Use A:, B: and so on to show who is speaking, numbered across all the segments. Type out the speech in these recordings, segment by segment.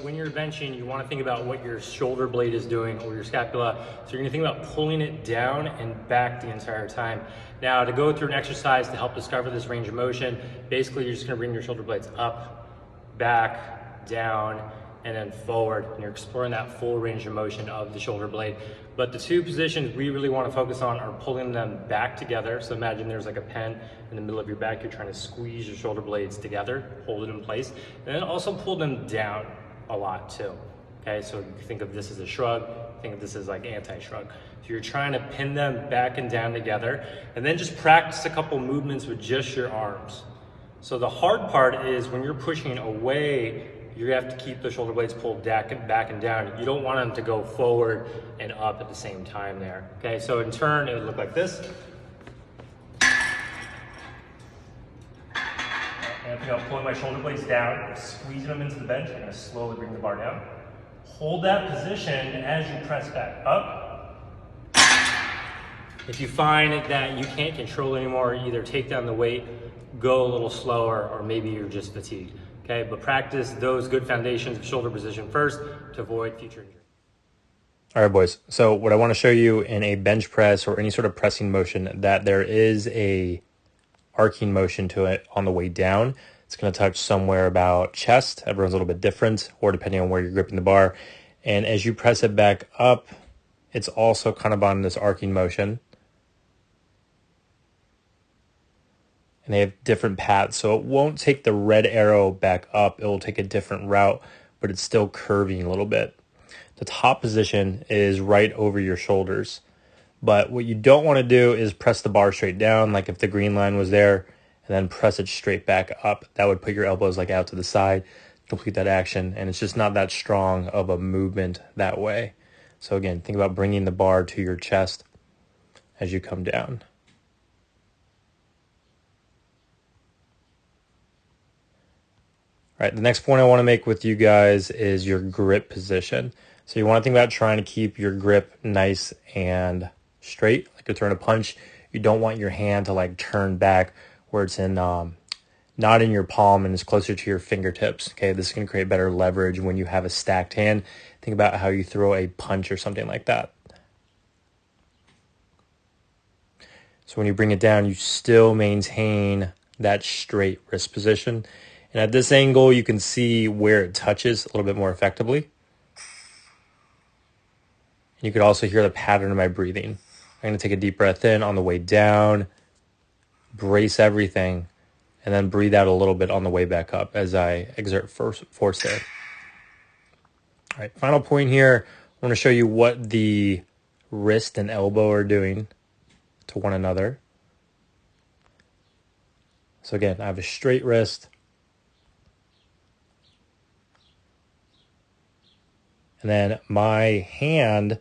A: When you're benching, you want to think about what your shoulder blade is doing or your scapula. So you're going to think about pulling it down and back the entire time. Now, to go through an exercise to help discover this range of motion, basically you're just going to bring your shoulder blades up, back, down, and then forward. And you're exploring that full range of motion of the shoulder blade. But the two positions we really want to focus on are pulling them back together. So imagine there's like a pen in the middle of your back. You're trying to squeeze your shoulder blades together, hold it in place, and then also pull them down a lot too. Okay, so you think of this as a shrug, think of this as like anti-shrug. So you're trying to pin them back and down together, and then just practice a couple movements with just your arms. So the hard part is when you're pushing away, you have to keep the shoulder blades pulled back and down. You don't want them to go forward and up at the same time there. Okay, so in turn, it would look like this. And I'm pulling my shoulder blades down, squeezing them into the bench. I'm gonna slowly bring the bar down. Hold that position as you press back up. If you find that you can't control anymore, either take down the weight, go a little slower, or maybe you're just fatigued. Okay, but practice those good foundations of shoulder position first to avoid future injury. All right, boys. So what I want to show you in a bench press or any sort of pressing motion, that there is a arcing motion to it on the way down. It's going to touch somewhere about chest. Everyone's a little bit different, or depending on where you're gripping the bar. And as you press it back up, it's also kind of on this arcing motion. And they have different paths, so it won't take the red arrow back up. It will take a different route, but it's still curving a little bit. The top position is right over your shoulders. But what you don't want to do is press the bar straight down, like if the green line was there, and then press it straight back up. That would put your elbows like out to the side, complete that action, and it's just not that strong of a movement that way. So again, think about bringing the bar to your chest as you come down. All right, the next point I want to make with you guys is your grip position. So you want to think about trying to keep your grip nice and straight, like you're throwing a punch. You don't want your hand to like turn back where it's in not in your palm and it's closer to your fingertips. Okay, this is going to create better leverage when you have a stacked hand. Think about how you throw a punch or something like that. So when you bring it down, you still maintain that straight wrist position. And at this angle, you can see where it touches a little bit more effectively. You could also hear the pattern of my breathing. I'm going to take a deep breath in on the way down, brace everything, and then breathe out a little bit on the way back up as I exert force there. All right, final point here. I want to show you what the wrist and elbow are doing to one another. So again, I have a straight wrist. And then my hand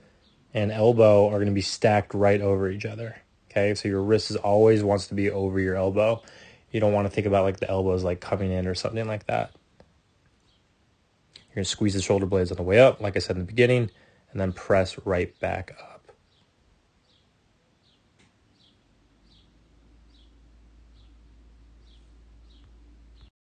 A: and elbow are going to be stacked right over each other. Okay, so your wrist always wants to be over your elbow. You don't want to think about like the elbows like coming in or something like that. You're going to squeeze the shoulder blades on the way up, like I said in the beginning, and then press right back up.